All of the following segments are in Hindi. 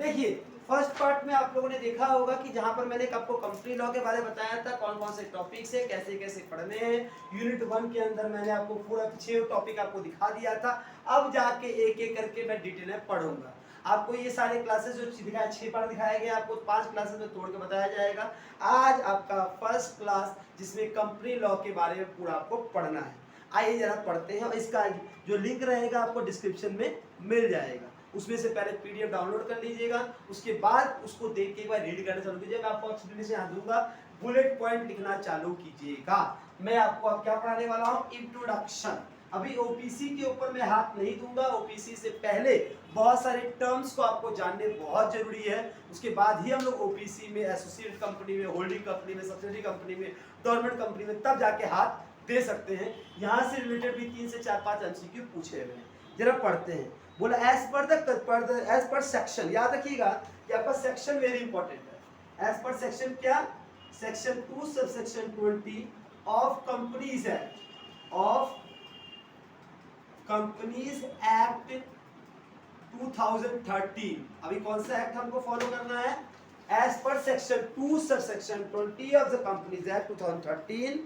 देखिए, फर्स्ट पार्ट में आप लोगों ने देखा होगा कि जहां पर मैंने आपको कंपनी लॉ के बारे में बताया था, कौन कौन से टॉपिक्स है, कैसे कैसे पढ़ने हैं। यूनिट 1 के अंदर मैंने आपको पूरा 6 टॉपिक आपको दिखा दिया था। अब जाके एक एक करके मैं डिटेल में पढ़ूंगा। आपको ये सारे क्लासेस जो दिखाए 6 पार्ट दिखाया गया, आपको 5 क्लासेस में तोड़ के बताया जाएगा। आज आपका फर्स्ट क्लास जिसमें कंपनी लॉ के बारे में पूरा आपको पढ़ना है। आइए जरा पढ़ते हैं, और इसका जो लिंक रहेगा आपको डिस्क्रिप्शन में मिल जाएगा। उसमें से पहले पीडीएफ डाउनलोड कर लीजिएगा, उसके बाद उसको देख के एक बार रीड करना चालू कीजिएगा। आपको अच्छी तरीके से यहाँ दूंगा, बुलेट पॉइंट लिखना चालू कीजिएगा। मैं आपको अब क्या पढ़ाने वाला हूँ, इंट्रोडक्शन। अभी ओपीसी के ऊपर मैं हाथ नहीं दूंगा। ओपीसी से पहले बहुत सारे टर्म्स को आपको जानने बहुत जरूरी है। उसके बाद ही हम लोग ओपीसी में, एसोसिएट कंपनी में, होल्डिंग कंपनी में, सब्सिडरी कंपनी में, गवर्नमेंट कंपनी में तब जाके हाथ दे सकते हैं। यहाँ से रिलेटेड भी 3 से 4-5 एमसीक्यू पूछे हुए हैं। जरा पढ़ते हैं। बोला एज पर सेक्शन, याद रखिएगा कि आपका सेक्शन वेरी इंपॉर्टेंट है। एज पर सेक्शन क्या, section 2 subsection 20 of companies act, of companies act 2013। अभी कौन सा एक्ट हमको फॉलो करना है, as per section 2 subsection 20 of the companies act 2013।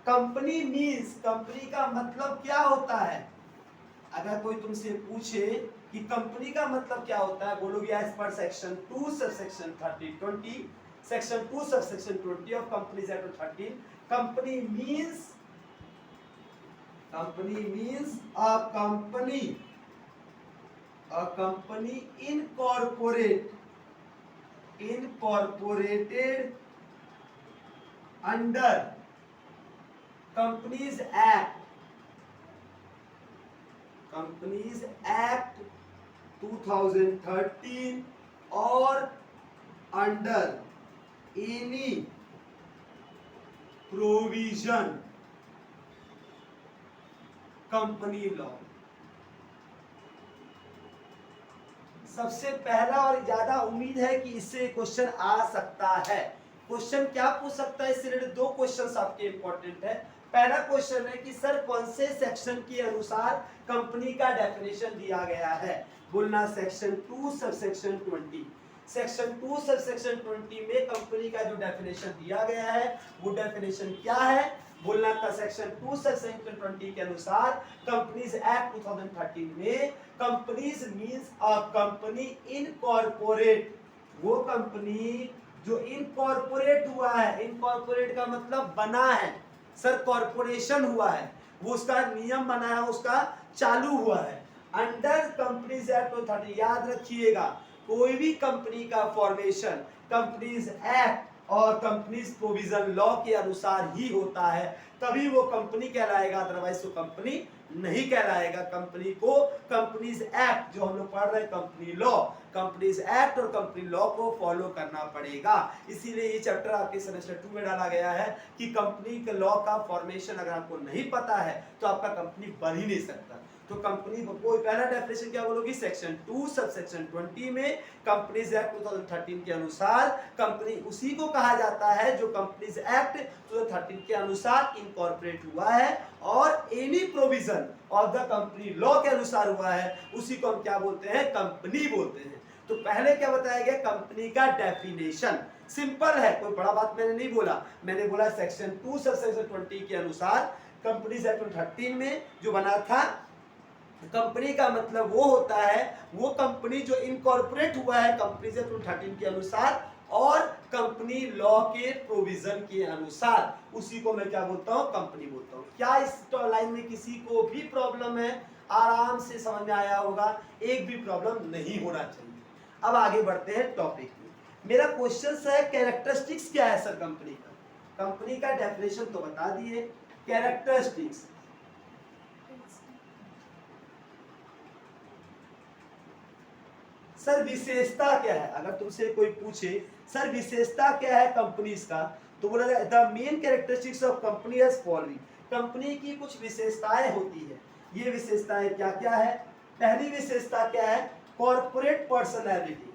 Company means, company का मतलब क्या होता है। अगर कोई तुमसे पूछे कि कंपनी का मतलब क्या होता है, बोलोगे as per section 2 subsection 20 section 2 subsection 20 of companies act 13। Company means, company means a company incorporated under companies act 2013 और under any provision company law. सबसे पहला और ज्यादा उम्मीद है कि इससे क्वेश्चन आ सकता है। क्वेश्चन क्या पूछ सकता है, इससे रिलेटेड 2 क्वेश्चंस आपके इंपॉर्टेंट है। पहला क्वेश्चन है कि सर कौन से सेक्शन के अनुसार कंपनी का डेफिनेशन दिया गया है। बोलना सेक्शन 2 सबसेक्शन 20। सेक्शन 2 सबसेक्शन 20 में कंपनी का जो डेफिनेशन दिया गया है वो डेफिनेशन क्या है। बोलना था सेक्शन 2 सबसेक्शन 20 के अनुसार कंपनीज एक्ट 2013 में companies means a company incorporate, वो कंपनी जो इनकॉर्पोरेट हुआ है। इनकॉर्पोरेट का मतलब बना है सर, कॉर्पोरेशन हुआ है, वो उसका नियम बना है, उसका चालू हुआ है अंडर कंपनीज एक्ट 2013। याद रखिएगा, कोई भी कंपनी का फॉर्मेशन कंपनीज एक्ट और कंपनीज प्रोविजन लॉ के अनुसार ही होता है, तभी वो कंपनी कहलाएगा, अदरवाइज वो कंपनी नहीं कहलाएगा। कंपनी को कंपनीज एक्ट जो हम लोग पढ़ रहे हैं कंपनी लॉ, कंपनीज एक्ट और कंपनी लॉ को फॉलो करना पड़ेगा। इसीलिए ये चैप्टर आपके सेमेस्टर 2 में डाला गया है कि कंपनी के लॉ का फॉर्मेशन अगर आपको नहीं पता है तो आपका कंपनी बन ही नहीं सकता। तो कंपनी को पहला डेफिनेशन क्या बोलोगी, सेक्शन 2 सबसेक्शन 20 में कंपनीज एक्ट 2013 के अनुसार कंपनी उसी को कहा जाता है जो कंपनीज एक्ट 2013 के अनुसार इनकॉर्पोरेट हुआ है और any provision of the company law के अनुसार हुआ है, उसी को हम क्या बोलते हैं, कंपनी बोलते हैं। तो पहले क्या बताया गया, कंपनी का डेफिनेशन सिंपल है, कोई बड़ा बात मैंने नहीं बोला। मैंने बोला सेक्शन 2 सबसेक्शन 20 के अनुसार कंपनीज एक्ट 2013 में जो बना था, कंपनी का मतलब वो होता है वो कंपनी जो इनकॉर्पोरेट हुआ है कंपनीज एक्ट 2013 के अनुसार और कंपनी लॉ के प्रोविजन के अनुसार, उसी को मैं क्या बोलता हूं, कंपनी बोलता हूं। क्या इस लाइन में किसी को भी प्रॉब्लम है, आराम से समझ में आया होगा, एक भी प्रॉब्लम नहीं होना चाहिए। अब आगे बढ़ते हैं टॉपिक में। मेरा क्वेश्चन है कैरेक्टरिस्टिक्स क्या है सर कंपनी का। कंपनी का डेफिनेशन तो बता दिए, कैरेक्टरिस्टिक्स सर विशेषता क्या है। अगर तुमसे कोई पूछे सर विशेषता क्या है कंपनीज का, तो बोला जाए the main characteristics of company as following. Company की कुछ विशेषताएं होती है। ये विशेषताएं क्या क्या है। पहली विशेषता क्या है, कॉर्पोरेट पर्सनैलिटी।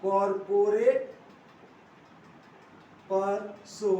कॉर्पोरेट पर्सनैलिटी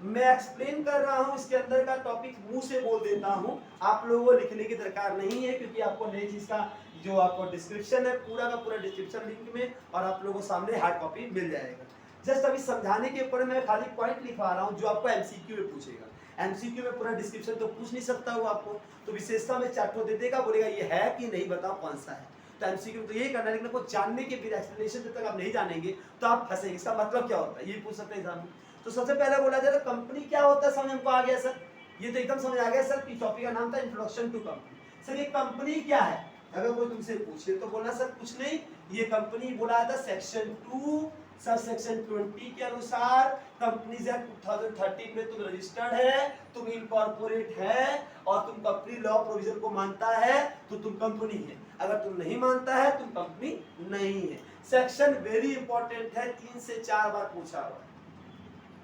मैं एक्सप्लेन कर रहा हूं, इसके अंदर का टॉपिक मुंह से बोल देता हूं, आप लोगों को लिखने की दरकार नहीं है, क्योंकि आपको नई चीज का जो आपको डिस्क्रिप्शन है पूरा का पूरा डिस्क्रिप्शन लिंक में और आप लोगों को सामने हार्ड कॉपी मिल जाएगा। जस्ट अभी समझाने के ऊपर मैं खाली पॉइंट लिखवा रहा हूं जो आपको एमसीक्यू में पूछेगा। एमसीक्यू में पूरा डिस्क्रिप्शन तो पूछ नहीं सकता वो आपको, तो विशेषता में चार्ट दे देगा, बोलेगा ये है कि नहीं, बताओ कौन सा है। तो एमसीक्यू में तो यही करना है, लेकिन आपको जानने के बिना एक्सप्लेनेशन जब तक आप नहीं जानेंगे तो आप फंसेंगे। इसका मतलब क्या होता है ये पूछ सकते हैं एग्जाम में। तो सबसे पहले बोला जाए तो कंपनी क्या होता है, समझ हमको आ गया सर, ये तो एकदम समझ आ गया सर कि टॉपिक का नाम था इंट्रोडक्शन टू कंपनी। सर ये कंपनी क्या है, अगर कोई तुमसे पूछे तो बोलना सर कुछ नहीं, ये कंपनी बोला था सेक्शन 2 सब सेक्शन 20 के अनुसार कंपनीज एक्ट 2013 में तुम रजिस्टर्ड है, तुम इनकॉर्पोरेट है और तुम कंपनी लॉ प्रोविजन को मानता है तो तुम कंपनी है, अगर तुम नहीं मानता है तुम कंपनी नहीं है। सेक्शन वेरी इंपॉर्टेंट है, 3 से 4 बार पूछा हुआ है।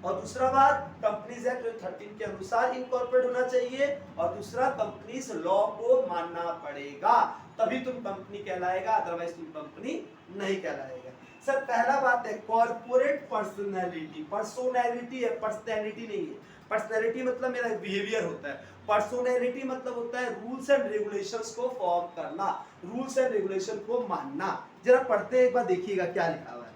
और दूसरा बात, कंपनीज एक्ट 13 के अनुसार इनकॉर्पोरेट होना चाहिए, और दूसरा कंपनीज लॉ को मानना पड़ेगा, तभी तुम कंपनी कहलाएगा, अदरवाइज तुम कंपनी नहीं कहलाएगा। सर पहला बात है कॉर्पोरेट पर्सनैलिटी, पर्सोनैलिटी है, पर्सनैलिटी नहीं है। पर्सनैलिटी मतलब मेरा बिहेवियर होता है, पर्सोनैलिटी मतलब होता है रूल्स एंड रेगुलेशंस को फॉर्म करना, रूल्स एंड रेगुलेशन को मानना। जरा पढ़ते एक बार देखिएगा क्या लिखा हुआ है।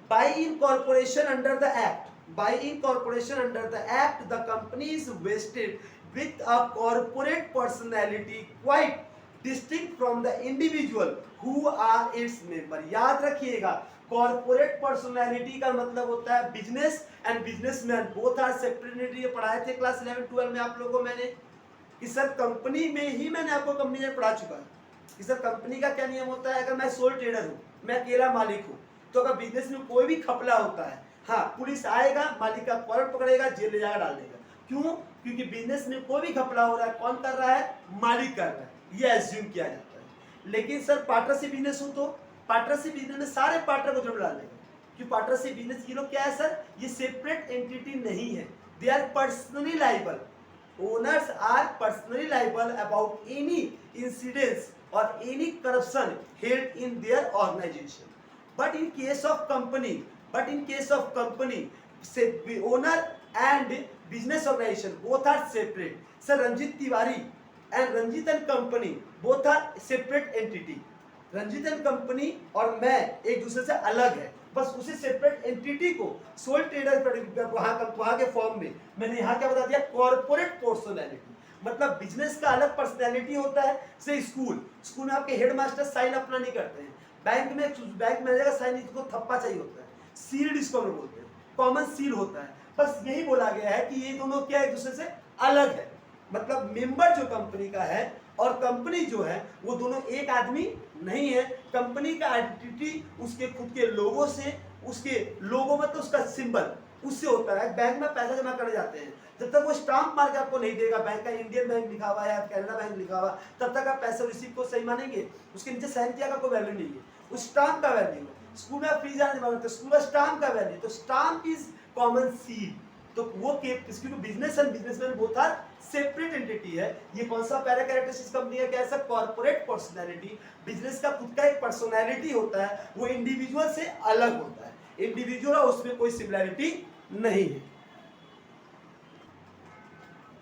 By incorporation under the act, by incorporation under the act, the company is vested with a corporate personality quite distinct from the individual who are its member। याद रखिएगा, कॉर्पोरेट पर्सनालिटी का मतलब होता है business and businessman both are separate. ये पढ़ाए थे क्लास 11-12 में आप लोगों को मैंने, कि सर कंपनी में ही मैंने आपको कंपनी में पढ़ा चुका है कि सर कंपनी का क्या नियम होता है। अगर मैं सोल ट्रेडर हूँ, मैं अकेला मालिक हूँ, तो अगर बिजनेस में कोई भी खपला होता है, हाँ पुलिस आएगा, मालिक का कॉलर पकड़ेगा, जेल ले जाकर डाल देगा। क्यों? क्योंकि बिजनेस में कोई भी खपला हो रहा है, कौन कर रहा है? मालिक कर रहा है, ये एज्यूम किया जाता है। लेकिन सर पार्टनरशिप बिजनेस हो तो पार्टनरशिप बिजनेस में सारे पार्टनर को जोड़ डालेगा, क्योंकि पार्टनरशिप बिजनेस ये लोग क्या है सर, ये सेपरेट एंटिटी नहीं है, they are personally liable. Owners are personally liable about any incidents और any corruption held in their organisation. But in case of company, say owner and business organization both are separate. Sir, Ranjit Tiwari and Ranjit and company both are separate entity. Ranjit and company और मैं एक दूसरे से अलग है, बस उसी सेपरेट एंटिटी को सोल ट्रेडर वहां के फॉर्म में मैंने यहाँ क्या बता दिया, कॉर्पोरेट पर्सनैलिटी। मतलब बिजनेस का अलग पर्सनैलिटी होता है। से स्कूल में आपके हेडमास्टर साइन अपना नहीं करते हैं, बैंक मैनेजर का साइन इसको थप्पा चाहिए होता है, सील्ड इसको हम बोलते हैं, कॉमन सील होता है। बस यही बोला गया है कि ये दोनों क्या एक दूसरे से अलग है। मतलब मेंबर जो कंपनी का है और कंपनी जो है वो दोनों एक आदमी नहीं है। कंपनी का आइडेंटिटी उसके खुद के लोगों से, उसके लोगो मतलब उसका सिंबल उससे होता है। बैंक में पैसा जमा करने जाते हैं, जब तक वो स्टाम्प मार के आपको नहीं देगा, बैंक का इंडियन बैंक लिखा हुआ है या कैनरा बैंक लिखा हुआ, तब तक आप पैसा रिसीव को सही मानेंगे। उसके नीचे साइन किया का कोई वैल्यू नहीं है, उस स्टाम्प का वैल्यू है। स्कूल में आप फीस जाने मांगते, स्कूल में स्टाम्प का वैल्यू, तो स्टाम्प इज कॉमन सील। तो वो इसकी business and businessman both are separate entity है। ये कौन सा पैरा कैरेक्टरिस्टिक्स कंपनी का क्या है? Corporate personality. बिजनेस का खुद का एक पर्सनैलिटी होता है, वो इंडिविजुअल से अलग होता है, इंडिविजुअल और उसमें कोई सिमिलैरिटी नहीं है।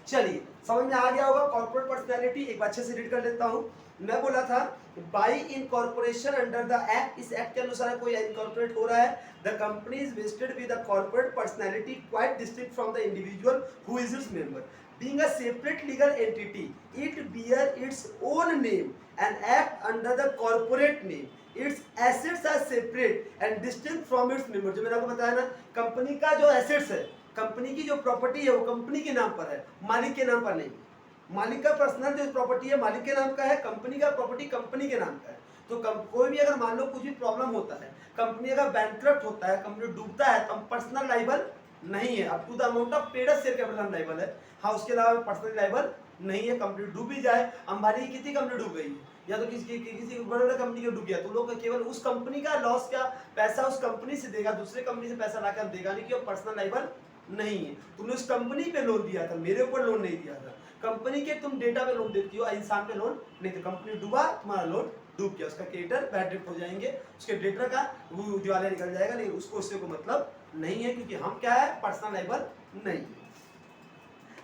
चलिए समझ में आ गया होगा कॉर्पोरेट पर्सनैलिटी। एक बार अच्छे से रीड कर लेता हूं। मैं बोला था by incorporation under the act, इस एक्ट के अनुसार कोई इनकॉर्पोरेट हो रहा है, the company is wasted with a corporate personality quite distinct from the individual who is its member. Being a separate legal entity, it bear its own name and act under the corporate name. Its assets are separate and distinct from its members। जो मैंने आपको बताया ना, कंपनी का जो एसेट्स है, कंपनी की जो प्रॉपर्टी है वो कंपनी के नाम पर है, मालिक के नाम पर नहीं। मालिक का पर्सनल जो प्रॉपर्टी है मालिक के नाम का है, कंपनी का प्रॉपर्टी कंपनी के नाम का है। तो कोई भी अगर मान लो कुछ भी प्रॉब्लम होता है, कंपनी अगर बैंकक्रप्ट होता है, कंपनी डूबता है, तो पर्सनल लाइबल नहीं है, up to the amount of paid share capital liable है। हाँ, उसके अलावा पर्सनल लाइबल नहीं है। कंपनी डूब भी जाए, अंबानी की कितनी कंपनी डूब गई है, या तो किसी बड़े कंपनी का डूब गया, तो लोग केवल उस कंपनी का लॉस का पैसा उस कंपनी से देगा, दूसरे कंपनी से पैसा लाकर देगा नहीं, कि पर्सनल लाइबल नहीं है। तुमने उस कंपनी पे लोन दिया था, मेरे ऊपर लोन नहीं दिया था। कंपनी के तुम डेटा पे लोन देती हो, इंसान पे लोन नहीं। तो कंपनी डूबा, तुम्हारा लोन डूब गया, उसका क्रेडिटर बैड डेट हो जाएंगे, उसके डेटर का वो दिवालिया निकल जाएगा, लेकिन उसको उससे कोई मतलब नहीं है, क्योंकि हम क्या है, पर्सनल लायबल नहीं है।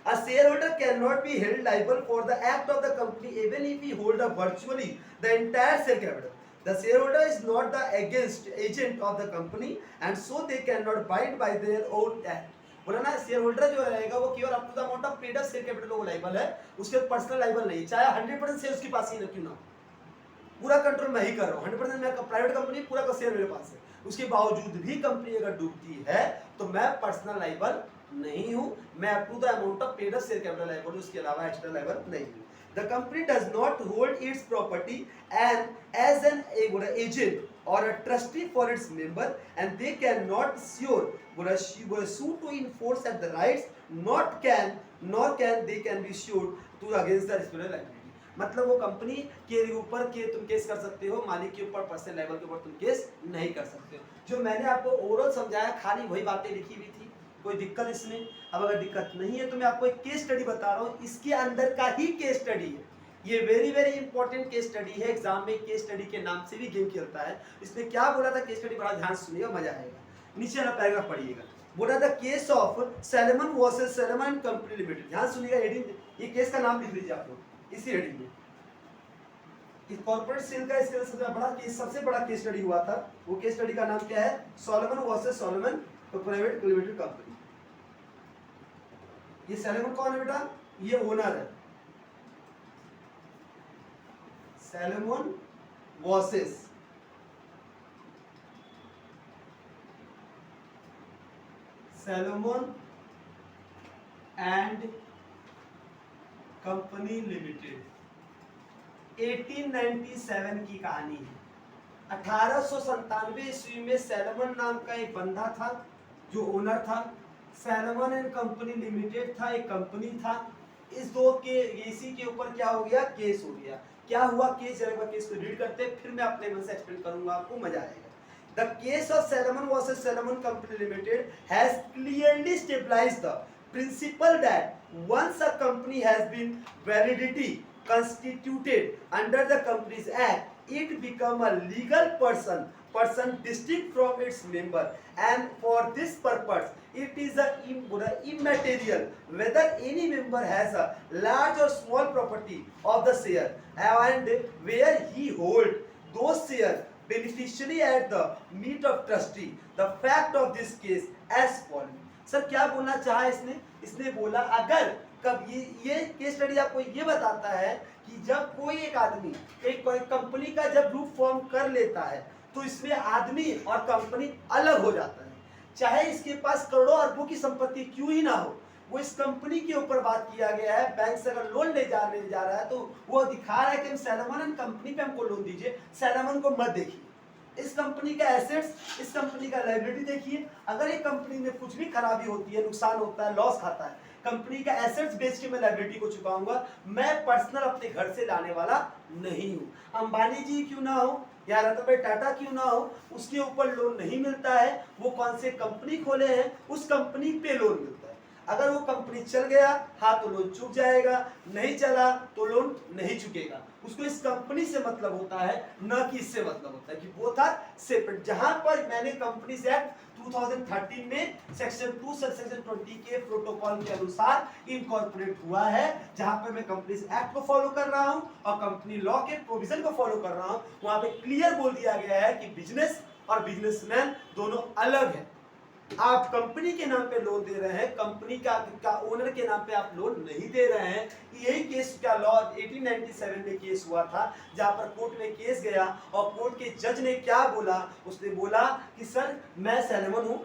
A shareholder cannot be held liable for the act of the company even if he hold up virtually the entire share capital. The shareholder is not the against agent of the company and so they cannot bind by their own act. बोला ना, शेयर होल्डर जो रहेगा वो केवल up to the amount of paid up share capital वो लायबल है, उसके पर्सनल लायबल नहीं, चाहे 100% शेयर उसके पास ही ना क्यों ना, पूरा कंट्रोल मैं ही कर रहा हूँ, 100% मैं प्राइवेट कंपनी, पूरा का शेयर मेरे पास है, उसके बावजूद भी कंपनी अगर डूबती है तो मैं पर्सनल लायबल नहीं हूं, मैं up to the amount of paid up share capital liable, उसके अलावा एक्स्ट्रा लायबल नहीं हूं। The company does not hold its property and as an agent or a trustee for its member and they cannot sue to enforce at the rights nor can they can be sued to against the responsible liability। मतलब वो कंपनी के ऊपर के तुम केस कर सकते हो, मालिक के ऊपर पर्सनल लेवल के ऊपर तुम केस नहीं कर सकते हो। जो मैंने आपको ओवरऑल समझाया खाली वही बातें लिखी हुई थी, कोई दिक्कत इसमें? अब अगर दिक्कत नहीं है तो मैं आपको एक केस स्टडी बता रहा हूँ, इसके अंदर का ही केस स्टडी है, ये very very important case study है, एग्जाम में केस स्टडी के नाम से भी गेम खेलता है। इसने क्या बोला था केस स्टडी, बड़ा ध्यान सुनिएगा, मजा आएगा। नीचे वाला पैराग्राफ पढ़िएगा, बोला था case of salmon versus Salomon and company limited. ध्यान सुनिएगा, हेडिंग ये केस का नाम लिख लीजिए आप लोग इसी हेडिंग में। कॉर्पोरेट सेल का इसका सबसे बड़ा केस स्टडी हुआ था, वो केस स्टडी का नाम क्या है, Salomon versus Salomon private limited company. ये सैलमन कौन है बेटा, ये ओनर है, Salomon versus Salomon and company limited. 1897 की कहानी है। 1897 ईस्वी में सैलमन नाम का एक बंदा था जो ओनर था, सैलमन एंड कंपनी लिमिटेड था, एक कंपनी था। इस दो के इसी के ऊपर क्या हो गया, केस हो गया। क्या हुआ केस, जरा केस को रीड करते हैं, फिर मैं अपने मन से एक्सप्लेन करूंगा, आपको मजा आएगा। The case of Salomon versus Salomon Company Limited has clearly stabilized the principle that once a company has been validity constituted under the Companies Act, it become a legal person distinct from its member, and for this purpose it is immaterial whether any member has a large or small property of the share and where he hold those shares beneficially at the meet of trustee। The fact of this case as following। Sir क्या बोलना चाहा इसने, इसने बोला अगर कब ये केस स्टडी आपको ये बताता है कि जब कोई एक आदमी एक कंपनी का जब ग्रुप फॉर्म कर लेता है तो इसमें आदमी और कंपनी अलग हो जाता है, चाहे इसके पास करोड़ों अरबों की संपत्ति क्यों ही ना हो, वो इस कंपनी के ऊपर बात किया गया है। बैंक से अगर लोन ले जा रहा है तो वो दिखा रहा है कि हम सैलमन एंड कंपनी पे हमको लोन दीजिए, सैलमन को मत देखिए। इस कंपनी का एसेट्स, इस कंपनी का लायबिलिटी देखिए, अगर एक कंपनी में कुछ भी खराबी होती है, नुकसान होता है, लॉस खाता है, कंपनी का एसेट्स बेच के मैं लायबिलिटी को चुकाऊंगा। मैं पर्सनल अपने घर से लाने वाला नहीं हूँ। अंबानी जी क्यों ना हो या रतन भाई टाटा क्यों ना हो, उसके ऊपर लोन नहीं मिलता है, वो कौन से कंपनी खोले हैं उस कंपनी पे लोन मिलता है। अगर वो कंपनी चल गया हाँ तो लोन चुक जाएगा, नहीं चला तो लोन नहीं चुकेगा। उसको इस कंपनी से मतलब होता है, न कि इससे मतलब होता है कि वो था सेपरेट। जहां पर मैंने कंपनीज एक्ट 2013 में सेक्शन 2 सेक्शन 20 के प्रोटोकॉल के अनुसार इनकॉर्पोरेट हुआ है, जहां पर मैं कंपनीज एक्ट को फॉलो कर रहा हूं और कंपनी लॉ के प्रोविजन को फॉलो कर रहा हूं, वहां पे क्लियर बोल दिया गया है कि बिजनेस और बिजनेसमैन दोनों अलग है। आप कंपनी के नाम पे लोन दे रहे हैं, कंपनी का ओनर के नाम पे आप लोन नहीं दे रहे हैं। यही केस का लॉ 1897 में केस हुआ था, जहां पर कोर्ट में केस गया और कोर्ट के जज ने क्या बोला, उसने बोला कि सर मैं सैलमन हूं,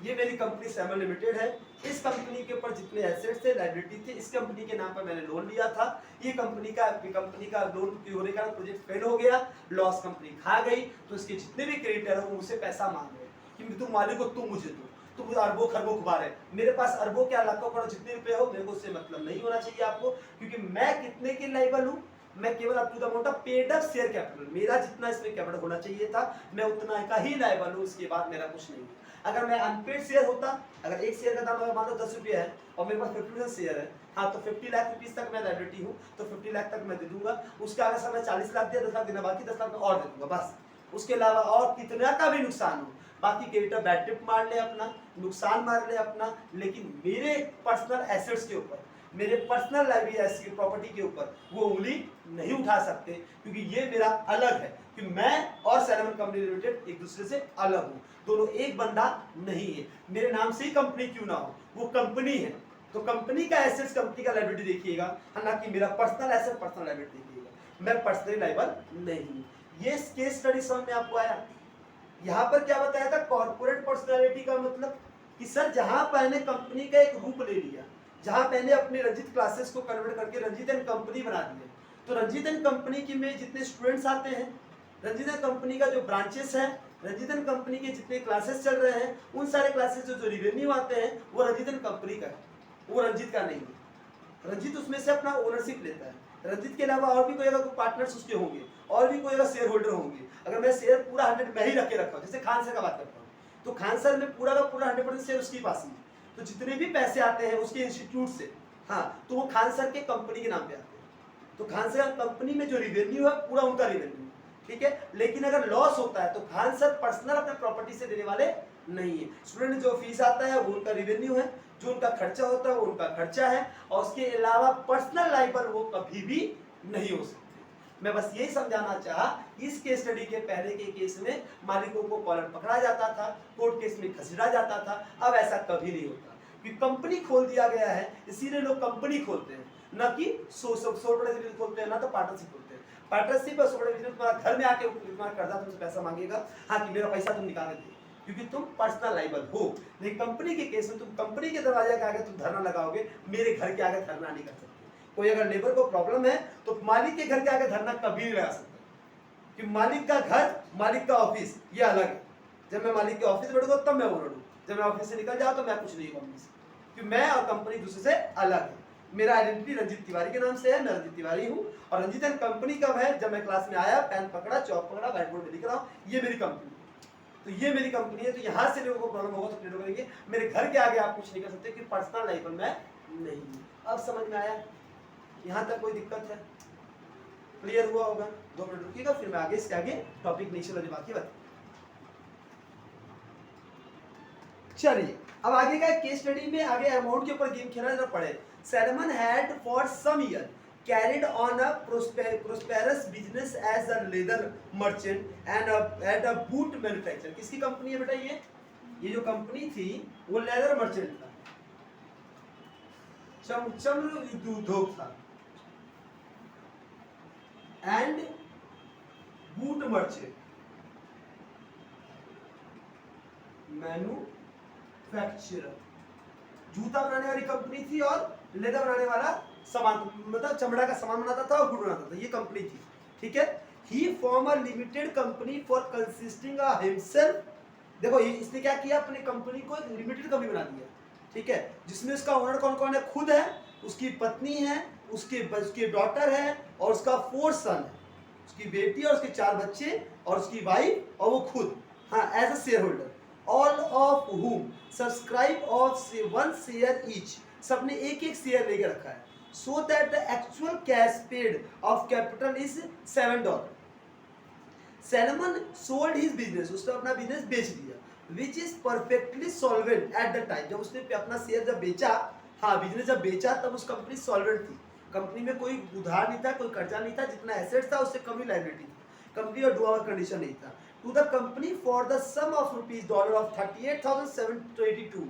ये मेरी कंपनी सैलमन लिमिटेड है, इस कंपनी के ऊपर जितने एसेट्स थे, लायबिलिटी थी, इस कंपनी के नाम पर मैंने लोन लिया था, ये कंपनी का लोन होने का प्रोजेक्ट फेल हो गया, लॉस कंपनी खा गई, तो इसके जितने भी क्रेडिटर हो मुझसे पैसा मांग रहे कि तुम मालिक हो, तुम मुझे दो, तुम अरबों खरबों खुमार है, मेरे पास अरबों क्या लाखों करोड़ जितने रुपए हो, मेरे को उससे मतलब नहीं होना चाहिए आपको, क्योंकि मैं कितने के लायबल हूं, मैं केवल up to the amount of paid up share capital, मेरा जितना इसमें कैपिटल होना चाहिए था मैं उतना का ही लायबल हूं, इसके बाद मेरा कुछ नहीं है। अगर मैं अनपेड शेयर होता, अगर एक शेयर का दाम मान लो 10 रुपया है और मेरे पास 50% शेयर है, हाँ तो 50 लाख रुपीस तक मैं लायबिलिटी हूँ, तो 50 लाख तक मैं दे दूंगा। उसके आगे सर मैं 40 लाख दिया, 10 लाख देना बाकी, 10 लाख में और दे दूंगा बस। उसके अलावा और कितना का भी नुकसान हो, बाकी क्रेडिटर बैड ट्रिप मार ले अपना, नुकसान मार ले अपना, लेकिन मेरे पर्सनल एसेट्स के ऊपर, मेरे पर्सनल लाइबिलिटी प्रॉपर्टी के ऊपर वो उंगली नहीं उठा सकते, क्योंकि ये मेरा अलग है कि मैं और सैलमन कंपनी लिमिटेड एक दूसरे से अलग हूँ, दोनों एक बंदा नहीं है। मेरे नाम से ही कंपनी क्यों ना हो, वो कंपनी है, तो कंपनी का एसेट्स कंपनी का लायबिलिटी देखिएगा, हालांकि मेरा पर्सनल एसेट पर्सनल लायबिलिटी देखिएगा, मैं पर्सनली लायबल नहीं। ये केस स्टडी समझ में आपको आया? यहाँ पर क्या बताया था, कॉर्पोरेट पर्सनालिटी का मतलब कि सर जहां मैंने कंपनी का एक रूप ले लिया, जहां मैंने अपने रंजित क्लासेस को कन्वर्ट करके रंजित एंड कंपनी बना दिया, तो रंजित एंड कंपनी की में जितने स्टूडेंट्स आते हैं, रंजित एंड कंपनी का जो ब्रांचेस है, रंजित एंड कंपनी के जितने क्लासेस चल रहे हैं, उन सारे क्लासेस जो रिवेन्यू आते हैं वो रंजित एंड कंपनी का है, वो रंजित का नहीं है। रंजित उसमें से अपना ओनरशिप लेता है। रंजित के अलावा और भी कोई अगर पार्टनर्स उसके होंगे, और भी कोई अगर शेयर होल्डर होंगे, अगर मैं शेयर पूरा 100 मैं ही रख के रखा हूँ, जैसे खान सर का बात करता हूँ, तो खान सर में पूरा का पूरा 100% शेयर उसके पास ही है, तो जितने भी पैसे आते हैं उसके इंस्टीट्यूट से, हाँ तो वो खान सर के कंपनी के नाम पे आते हैं, तो खान सर कंपनी में जो रिवेन्यू है पूरा उनका रिवेन्यू, ठीक है। लेकिन अगर लॉस होता है तो खान सर पर्सनल अपने प्रॉपर्टी से देने वाले नहीं है। स्टूडेंट जो फीस आता है वो उनका रिवेन्यू है, जो उनका खर्चा होता है वो उनका खर्चा है, और उसके अलावा पर्सनल लायबल वो कभी भी नहीं हो सकते। मैं बस यही समझाना चाहा, इस केस स्टडी के पहले के केस में मालिकों को कॉलर पकड़ा जाता था, कोर्ट केस में खसड़ा जाता था, अब ऐसा कभी नहीं होता, क्योंकि कंपनी खोल दिया गया है, इसीलिए लोग कंपनी खोलते हैं, ना कि सोल बड़े बिजनेस खोलते हैं, ना तो पार्टनरशिप खोलते हैं। पार्टनरशिप और सोल बड़े बिजनेस तुम्हारा घर में आके तुम्हारा कर्जा तुमसे पैसा मांगेगा, हाँ कि मेरा पैसा तुम निकाल दे, क्योंकि तुम पर्सनल लायबल हो। लेकिन कंपनी के केस में तुम कंपनी के दरवाजे के आगे तुम धरना लगाओगे, मेरे घर के आगे धरना नहीं कर सकते। कोई अगर लेबर को प्रॉब्लम है तो मालिक के घर के आगे धरना कभी नहीं लगा सकता, कि मालिक का घर, मालिक का ऑफिस ये अलग है। जब मैं मालिक के ऑफिस बैठूंगा तब मैं ओनर हूँ, जब मैं ऑफिस से निकल जाऊँ तो मैं कुछ नहीं हूँ, क्योंकि मैं और कंपनी दूसरे से अलग है। मेरा आइडेंटिटी रंजित तिवारी के नाम से है, मैं रंजित तिवारी हूँ, और रंजित एंड कंपनी कब है, जब मैं क्लास में आया, पेन पकड़ा, चौक पकड़ा, व्हाइट बोर्ड में लिख रहा हूँ, ये मेरी कंपनी, तो ये मेरी कंपनी है। तो यहाँ से लोगों को प्रॉब्लम होगा तो क्लियर करेंगे, मेरे घर के आगे आप कुछ नहीं कर सकते, कि पर्सनल लाइफ में नहीं। अब समझ में आया? यहाँ तक कोई दिक्कत है? क्लियर हुआ होगा? 2 मिनट रुकिएगा, फिर मैं आगे इसके आगे टॉपिक नीचे वाली बाकी बात। चलिए अब आगे का केस स्टडी में आगे अमाउंट के ऊपर गेम खेलना जरा पड़े। Salomon had for some year carried on a prosperous business as a leather merchant and at a boot manufacturer। किसकी कंपनी है बेटा ये जो कंपनी थी वो लेदर मर्चेंट था, चमड़ा उद्योग था, एंड बूट मर्चेंट मैन्युफैक्चरर, जूता बनाने वाली कंपनी थी और लेदर बनाने वाला सामान, मतलब चमड़ा का सामान बनाता था और गुड़ बनाता था, ये कंपनी थी, ठीक है। He form a limited company for consisting of himself, देखो इसने क्या किया, अपनी कंपनी को एक लिमिटेड कंपनी बना दिया, ठीक है, जिसमें उसका ओनर कौन कौन है, खुद है, उसकी पत्नी है, उसके डॉटर है, और उसका 4 सन है, उसकी बेटी और उसके 4 बच्चे और उसकी वाइफ और वो खुद, हाँ as a share holder, all of whom subscribe of 1 share each, सबने एक शेयर लेके रखा है, so that the actual cash paid of capital is $7। Salmon sold his business, उसने अपना बिजनेस बेच दिया, which is perfectly solvent at the time, जब उसने अपना शेयर जब बेचा, हाँ बिजनेस जब बेचा तब उस कंपनी सॉल्वेंट थी, कंपनी में कोई उधार नहीं था, कोई कर्जा नहीं था, जितना एसेट था उससे कम ही लायबिलिटी थी, कंपनी और डू ओवर कंडीशन नहीं था। To the company for the sum of rupees dollar of 38,782,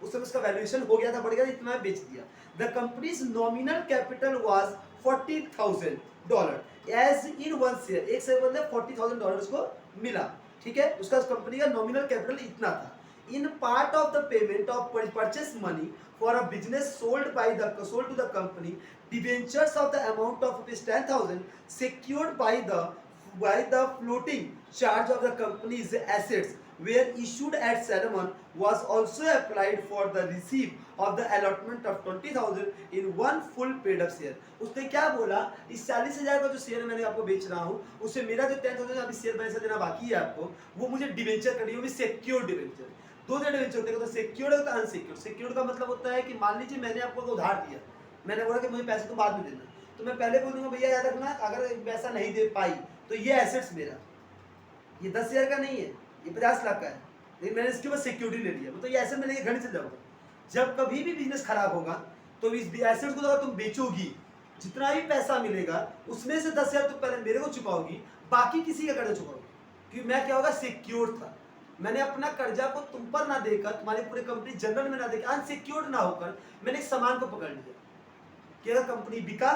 उस समय उसका वैल्यूएशन हो गया था, बढ़ गया था, इतना बेच दिया। The company's nominal capital was $40,000, as in 1 share, एक शेयर बदले $40,000 उसको मिला, ठीक है, उसका कंपनी का नॉमिनल कैपिटल इतना था। In part of the payment of purchase money for a business sold to the company, debentures of the amount of ₹10,000 secured by the floating charge of the company's assets were issued at Salmon was also applied for the receipt of the allotment of 20,000 in 1 full paid up share। उसने क्या बोला, इस 40,000 का जो शेयर मैंने आपको बेच रहा हूँ, उससे मेरा जो 10,000 अभी शेयर पैसा देना बाकी है आपको, वो मुझे डिवेंचर करनी होगी, सिक्योर्ड डिवेंचर। 2 डिवेंचर होते हैं, तो सिक्योर्ड और अनसिक्योर्ड। सिक्योर्ड का मतलब होता है कि मान लीजिए मैंने आपको उधार दिया, मैंने बोला कि मुझे पैसे तो बाद में देना, तो मैं पहले बोल दूंगा भैया याद रखना अगर पैसा नहीं दे पाई तो ये एसेट्स मेरा, ये 10,000 का नहीं है, ये 50 लाख का है, लेकिन मैंने इसके बाद सिक्योरिटी ले लिया, तो ये एसेट में लेके घर चल जाऊंगा। जब कभी भी बिजनेस खराब होगा तो इस एसेट को अगर तुम बेचोगी, जितना भी पैसा मिलेगा उसमें से 10,000 तुम पहले मेरे को चुकाओगी, बाकी किसी का कर्जा चुकाओगी, क्योंकि मैं क्या होगा सिक्योर था। मैंने अपना कर्जा को तुम पर ना देकर, तुम्हारी पूरी कंपनी जनरल में ना देकर, अनसिक्योर्ड ना होकर मैंने एक सामान को पकड़ लिया कि अगर कंपनी बिका,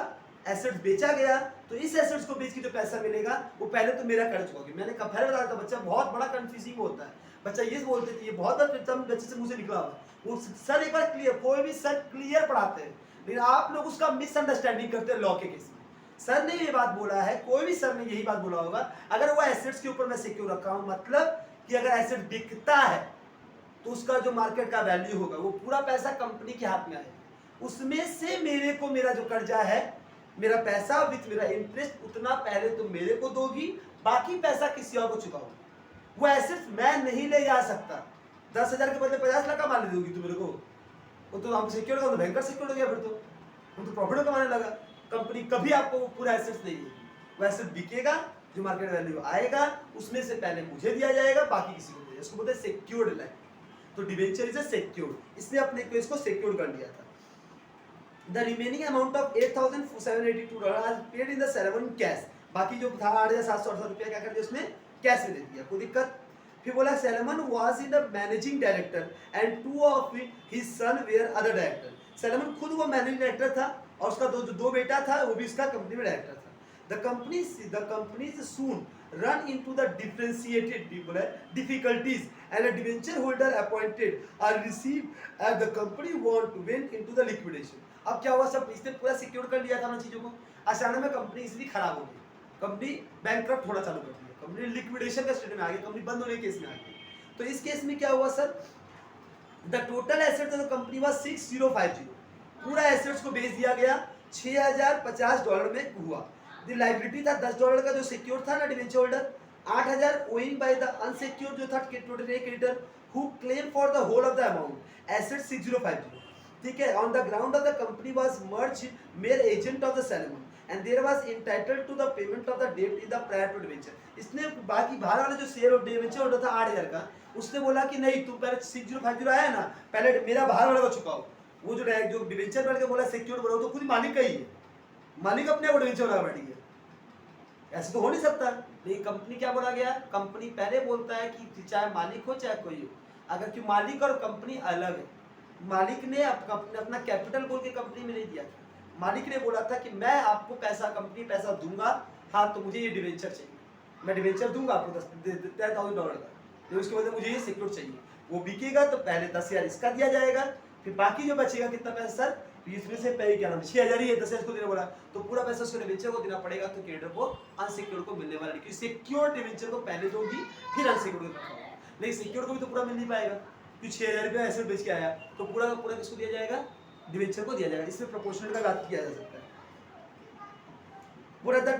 एसेट्स बेचा गया, तो इस एसेट्स को बेच के जो पैसा मिलेगा वो पहले तो मेरा कर्ज होगी। मैंने पहले बताया था बच्चा बहुत बड़ा कंफ्यूजिंग होता है, बच्चा ये बोलते थे, ये बहुत बच्चे से मुझे निकला हुआ वो सर एक बार क्लियर, कोई भी सर क्लियर पढ़ाते हैं, लेकिन आप लोग उसका मिसअंडरस्टैंडिंग करते हैं लॉ के केस में। सर ने ये बात बोला है, कोई भी सर ने यही बात बोला होगा, अगर वो एसेट्स के ऊपर मैं सिक्योर रखा हूं, मतलब कि अगर एसेट बिकता है तो उसका जो मार्केट का वैल्यू होगा वो पूरा पैसा कंपनी के हाथ में आएगा, उसमें से मेरे को मेरा जो कर्जा है, मेरा पैसा विथ मेरा इंटरेस्ट, उतना पहले तुम मेरे को दोगी, बाकी पैसा किसी और को चुकाओगी। वो एसेट्स मैं नहीं ले जा सकता, 10,000 के बदले 50 लाख का मान दोगी तुम मेरे को, वो तो हम सिक्योर हो, भयंकर सिक्योर हो गया, फिर तो हम तो प्रॉफिट कमाने लगा। कंपनी कभी आपको पूरा एसेट्स नहीं देगी, वो एसेट बिकेगा, जो मार्केट वैल्यू आएगा उसमें से पहले मुझे दिया जाएगा, बाकी किसी को दिया, इसको बोलते हैं सिक्योर्ड लाइन। तो डिबेंचर इज अ सिक्योर्ड, इसने अपने केस को सिक्योर कर लिया था। The remaining amount of $8,782 आज paid in the Salomon cash, बाकी जो था 8,700 रुपया क्या कर दिया उसने कैश में दे दिया, कोई दिक्कत। फिर बोला Salomon was in the managing director and two of his son were other director। Salomon खुद वो मैनेजिंग डायरेक्टर था और उसका दो बेटा था, वो भी इसका कंपनी में डायरेक्टर था। The companies soon run into the differentiated difficulties and a debenture holder appointed are received and the company want to went into the liquidation। अब क्या हुआ, सब इसने पूरा सिक्योर कर लिया था उन चीजों को, अचानक में कंपनी इसलिए खराब हो गई, कंपनी बैंकक्रप्ट होना चालू कर दिया, कंपनी लिक्विडेशन का स्टेट में आ गई, कंपनी बंद होने के केस में आ गई। तो इस केस में क्या हुआ sir, the total asset of the company was 6050, पूरा एसेट्स को बेच दिया गया, $6,050 में हुआ। द लायबिलिटी था $10 का जो सिक्योर था ना debenture holder, 8,000 owing by the unsecure जो था total creditor who claim for the whole of the amount, asset 6050, ठीक है। On the ground of the company was merge mayor agent of the Salomon and there was entitled to the payment of the debt in the prior to debenture. इसने बाकी बाहर वाला जो शेयर ऑफ डिबेंचर होल्डर था 8,000 का, उसने बोला कि नहीं तुम पहले 6050 आया ना, पहले मेरा बाहर वाले को चुकाओ। वो जो डिबेंचर वाले को बोला सिक्योर बोला, तो खुद मालिक का ही है, मालिक अपने को डिबेंचर वाला बैठी है, ऐसे तो हो नहीं सकता। लेकिन कंपनी क्या बोला गया, कंपनी पहले बोलता है कि चाहे मालिक हो चाहे कोई हो, अगर कि मालिक और कंपनी अलग है, मालिक ने अपना कैपिटल बोल के कंपनी में नहीं दिया था, मालिक ने बोला था कि मैं आपको पैसा, कंपनी पैसा दूंगा, हाँ तो मुझे ये डिवेंचर चाहिए, मैं डिवेंचर दूंगा आपको $10,000 का, तो उसके बदले मुझे ये सिक्योर चाहिए। वो बिकेगा तो पहले 10,000 इसका दिया जाएगा, फिर बाकी जो बचेगा कितना पैसा सर, तो इसमें से पहले क्या नाम 6,000 ही है, 10,000 को देना बोला, तो पूरा पैसा उसको डिवेंचर को देना पड़ेगा, तो क्रेडिटर को अनसिक्योर को मिलने वाला नहीं, सिक्योर डिवेंचर को पहले दोगी फिर अनसिक्योर को रखा, लेकिन सिक्योर को भी तो पूरा मिल नहीं पाएगा, क्योंकि 6,000 रुपया एसेट बेच के आया, तो पूरा का पूरा किसको दिया जाएगा, डिवेंचर को दिया जाएगा। इसमें प्रोपोर्शनल का बात किया जा सकता है। पूरा द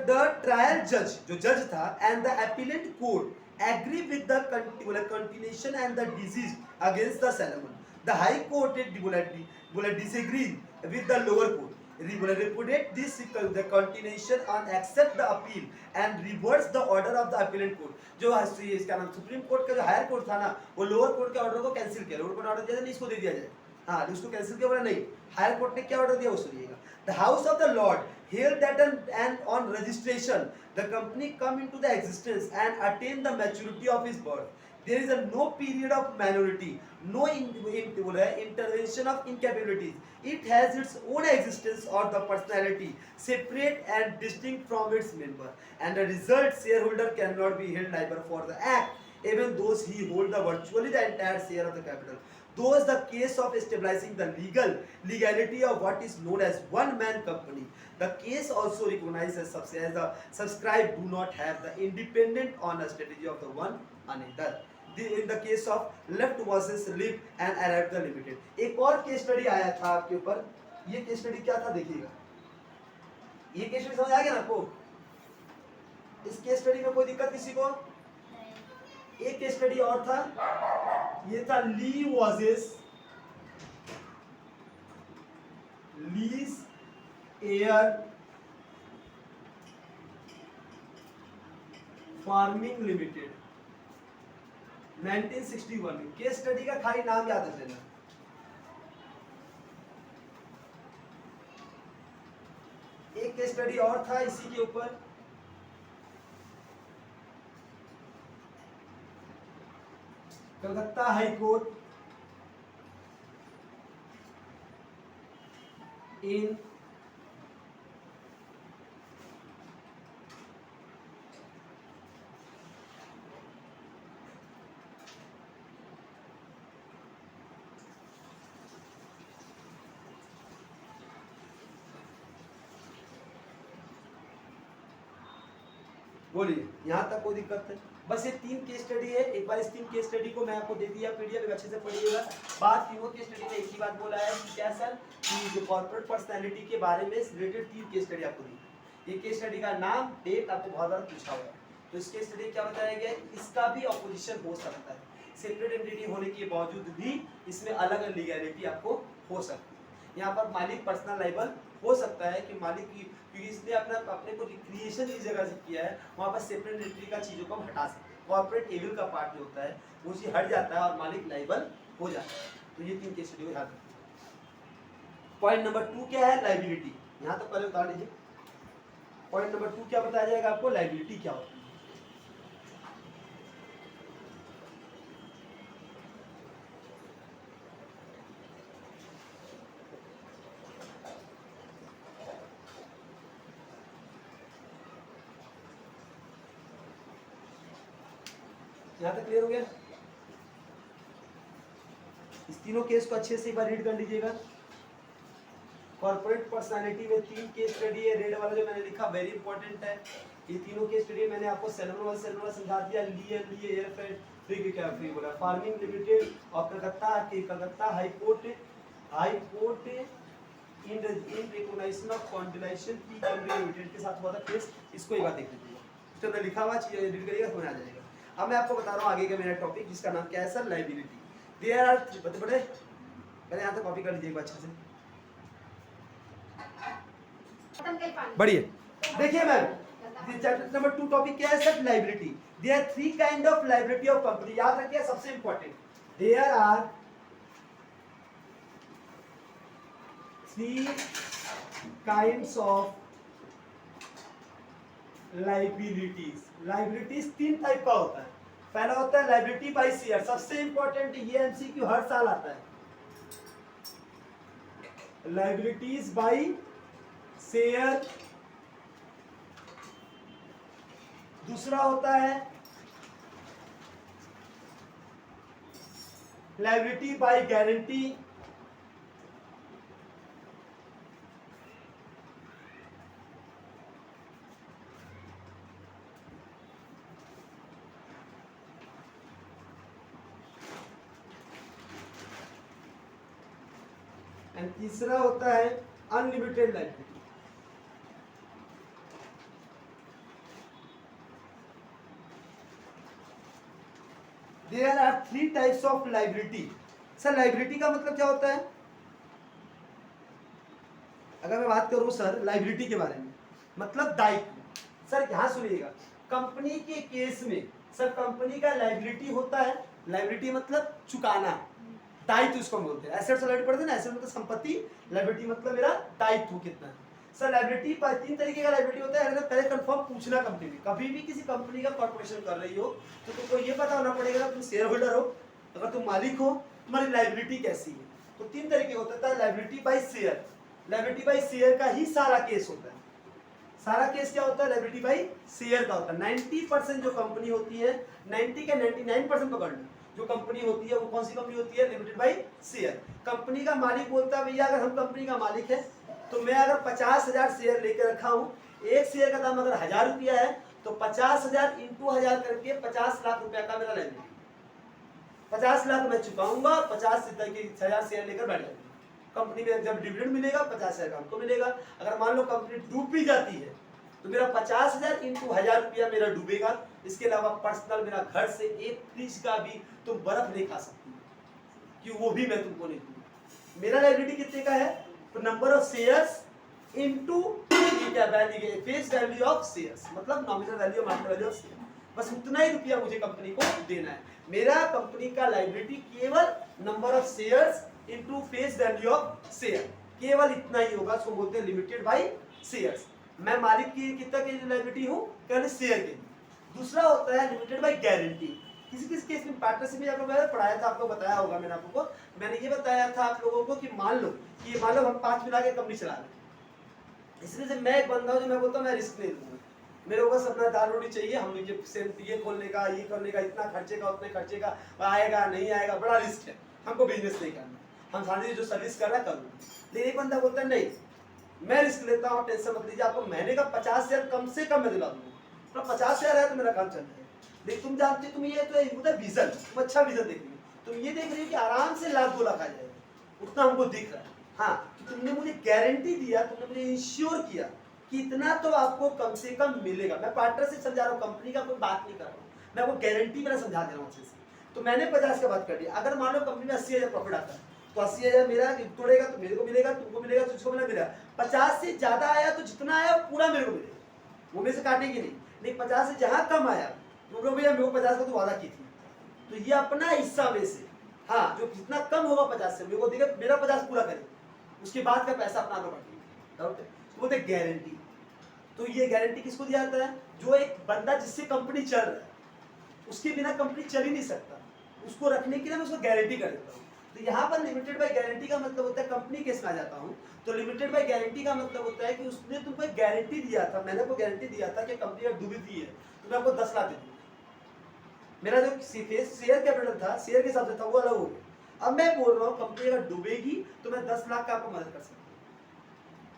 ट्रायल जज, जो जज था, and the appellate court agree with the continuation and the disease against the Salomon। The High Court disagreed with the lower court, repudiated this the continuation and accept the appeal and reverse the order of the appellate court। जो इसका नाम सुप्रीम कोर्ट का जो हायर कोर्ट था ना, वो लोअर कोर्ट के ऑर्डर को कैंसिल किया, लोअर कोर्ट ऑर्डर दिया नहीं इसको दे दिया जाए, हाँ उसको कैंसिल किया बोला नहीं, हायर कोर्ट ने क्या ऑर्डर दिया उसको दिएगा। The House of the Lord held that and on registration the company come into the existence and attain the maturity of his birth, there is a no period of minority, no intervention of incapabilities, it has its own existence or the personality separate and distinct from its member, and the result shareholder cannot be held liable for the act even those he hold the virtually the entire share of the capital, those the case of stabilizing the legality of what is known as one man company. The case also recognizes as the subscribed do not have the independent on a strategy of the one another. In the case of left versus live and arrived the limited, एक और केस स्टडी आया था आपके ऊपर, ये केस स्टडी क्या था देखिएगा, ये केस स्टडी समझ आ गया ना आपको, इस केस स्टडी में कोई दिक्कत किसी को। एक केस स्टडी और था, ये था Lee versus Lee's air farming limited 1961 में। केस स्टडी का खाली नाम याद रख लेना। एक केस स्टडी और था इसी के ऊपर, कलकत्ता हाई कोर्ट इन बोलिए, यहाँ तक कोई दिक्कत है? बस ये 3 केस स्टडी है। एक बार इस 3 केस स्टडी को मैं आपको दे दिया पीडीएफ, अच्छे से पढ़िएगा। बात तीनों केस स्टडी में एक ही बात बोला है कि क्या सर, कि जो कॉर्पोरेट पर्सनालिटी के बारे में रिलेटेड 3 केस स्टडी आपको दी। ये केस स्टडी का नाम, डेट आपको बहुत बार पूछा हुआ है। तो इस केस स्टडी क्या बताया गया, इसका भी ऑपोजिशन हो सकता है। सेपरेट एंटिटी होने के बावजूद भी इसमें अलग अलग लीगैलिटी आपको हो सकती है। यहाँ पर मालिक पर्सनल लायबल हो सकता है कि मालिक की, क्योंकि इसने अपने को रिक्रिएशन जिस जगह से किया है वहाँ पर सेपरेट एंटिटी का चीज़ों को हम हटा सकते हैं। कॉर्पोरेट एविल का पार्ट जो होता है वो चीज़ हट जाता है और मालिक लायबल हो जाता है। तो ये 3 केस स्टडी याद रखिए। पॉइंट नंबर 2 क्या है, लाइबिलिटी। यहाँ तो पहले बता लीजिए पॉइंट नंबर 2 क्या बताया जाएगा आपको, लाइबिलिटी क्या होती है। यहाँ तक क्लियर हो गया? इस तीनों केस को अच्छे से एक बार रीड कर लीजिएगा। कॉर्पोरेट पर्सनालिटी में 3 केस स्टडी है। रेड वाला जो मैंने लिखा वेरी इंपॉर्टेंट है। ये तीनों केस स्टडी मैंने आपको सेलुलर समझा दिया। लिए एयरफ्रेड फ्री क्या फ्री बोला, फार्मिंग लिमिटेड और Calcutta high court in recognition of कॉन्डिलेशन की कंपनी लिमिटेड के साथ हुआ था केस। इसको एक बार देख लीजिएगा, उसके अंदर लिखा हुआ चीज रीड करिएगा, समझ आ जाएगा। अब मैं आपको बता रहा हूँ आगे का मेरा टॉपिक, जिसका नाम क्या है सर, लायबिलिटी। देयर आर बड़े पहले यहाँ तक कॉपी कर लीजिए अच्छे से, बढ़िए। देखिए मैम, चैप्टर नंबर 2 टॉपिक क्या है sir, liability. There are 3 kind of liability of company. याद रखिए सबसे important, there are 3 kinds of liabilities. Liabilities 3 type का होता है। पहला होता है लायबिलिटी बाय शेयर, सबसे इंपॉर्टेंट, ये एमसीक्यू हर साल आता है। Liabilities by share. दूसरा होता है लायबिलिटी बाय गारंटी। एंड तीसरा होता है unlimited liability. There are 3 types of liability. Sir liability का मतलब क्या होता है? अगर मैं बात करूं सर लायबिलिटी के बारे में, मतलब दायित्व। सर यहां सुनिएगा, कंपनी के केस में सर कंपनी का लायबिलिटी होता है। लायबिलिटी मतलब चुकाना, दायित्व उसको बोलते हैं। एसेट्स लायबिलिटी पढ़ते हैं ना, एसेट मतलब संपत्ति, लायबिलिटी मतलब मेरा दायित्व कितना है। सर लायबिलिटी 3 तरीके का लायबिलिटी होता है। अगर पहले कंफर्म पूछना कंपनी में, कभी भी किसी कंपनी का कॉर्पोरेशन कर रही हो तो तुमको ये पता होना पड़ेगा, तुम शेयर होल्डर हो, अगर तुम मालिक हो, तुम्हारी लायबिलिटी कैसी है। तो 3 तरीके होता है liability by share. Liability by share का ही सारा केस होता है। सारा केस क्या होता है, लायबिलिटी बाय शेयर का होता है। 90% जो कंपनी होती है, 90 के 99% पकड़ लो, जो कंपनी होती है वो कौन सी कंपनी होती है, लिमिटेड बाय शेयर। कंपनी का मालिक बोलता है भैया अगर हम कंपनी का मालिक है तो मैं अगर 50,000 शेयर लेकर रखा हूँ, एक शेयर का दाम अगर 1,000 रुपया है तो 50,000 इंटू 1,000 करके 50 लाख रुपया का मेरा लायबिलिटी। 50 लाख मैं चुकाऊंगा, 50,000 शेयर लेकर बैठ जाऊंगा कंपनी में। जब डिविडेंड मिलेगा 50,000 हमको मिलेगा। अगर मान लो कंपनी डूब भी जाती है तो मेरा 50,000 इंटू 1,000 रुपया मेरा डूबेगा। इसके अलावा पर्सनल मेरा घर से एक फ्रिज का भी तुम बर्फ नहीं खा सकती, कि वो भी मैं तुमको नहीं दूंगा। मेरा लायबिलिटी कितने का है, तो नंबर ऑफ शेयर्स इनटू क्या value, face value of shares, मतलब nominal value market value of share, बस उतना ही रुपया मुझे कंपनी को देना है। मेरा कंपनी का लायबिलिटी केवल number of shares into face value of share, केवल इतना ही होगा, उसको बोलते हैं लिमिटेड बाय शेयर्स। मैं मालिक की कितना की लायबिलिटी हूँ, केवल शेयर के। दूसरा होता है लिमिटेड बाय गारंटी। किसी किसी केस में पार्टनरशिप में आप लोगों ने पढ़ाया था, आपको बताया होगा मैंने आपको, मैंने ये बताया था आप लोगों को कि मान लो हम 5 मिला के कंपनी चला रहे हैं, इसलिए से मैं एक बंदा हूँ जो मैं बोलता हूँ मैं रिस्क नहीं लूंगा, मेरे को बस अपना दाल रोटी चाहिए, हम ये खोलने का, ये करने का, इतना खर्चे का, उतने खर्चे का, आएगा नहीं आएगा, बड़ा रिस्क है, हमको बिजनेस नहीं करना, हम सारी जो सर्विस कर रहा है करूँगा। लेकिन एक बंदा बोलता है नहीं, मैं रिस्क लेता हूँ, टेंशन मत लीजिए, आपको महीने का 50,000 कम से कम मैं दिला दूंगा, 50,000 है तो मेरा काम चल जाएगा। लेकिन तुम जानते हो, तुम ये तो उधर विजन, तुम अच्छा विजन देख रही हो, तुम ये देख रही हो कि आराम से लाख 2 लाख आ जाएगा, उतना हमको दिख रहा है। हाँ, तो तुमने मुझे गारंटी दिया, तुमने मुझे इंश्योर किया कि इतना तो आपको कम से कम मिलेगा। मैं पार्टनरशिप समझा रहा हूँ, कंपनी का कोई बात नहीं कर रहा हूँ, मैं आपको गारंटी मेरा समझा दे रहा हूँ अच्छे से। तो मैंने 50 का बात कर दिया, अगर मान लो कंपनी में 80,000 प्रॉफिट आता है, तो 80,000 मेरा तोड़ेगा तो मेरे को मिलेगा, तुमको मिलेगा, तुझको मिलेगा। 50 से ज्यादा आया तो जितना आया वो पूरा मेरे को मिलेगा, वो मेरे से काटेंगे नहीं। लेकिन 50 से जहां कम आया, तो भैया मेरे को 50 का तो वादा की थी, तो ये अपना हिस्सा में से, हाँ, जो जितना कम होगा 50 से मेरे को देगा, मेरा 50 पूरा करेगा, उसके बाद का पैसा अपना तो बांटेगा, तो बोलते गारंटी। तो ये गारंटी किसको दिया जाता है, जो एक बंदा जिससे कंपनी चल रहा है, उसके बिना कंपनी चल ही नहीं सकता, उसको रखने के लिए मैं उसको गारंटी कर देता हूँ। तो यहाँ पर लिमिटेड बाय गारंटी का मतलब होता है, कंपनी केस में आ जाता हूँ, तो लिमिटेड बाय गारंटी का मतलब होता है कि उसने तुमको एक गारंटी दिया था, मैंने को गारंटी दिया था कि कंपनी अगर डूबती है तो मैं आपको 10 लाख दे दूंगा। मेरा जो शेयर कैपिटल था, शेयर के हिसाब से था, वो अलग हो गया। अब मैं बोल रहा हूँ कंपनी अगर डूबेगी तो मैं 10 लाख का आपको मदद कर सकता हूँ,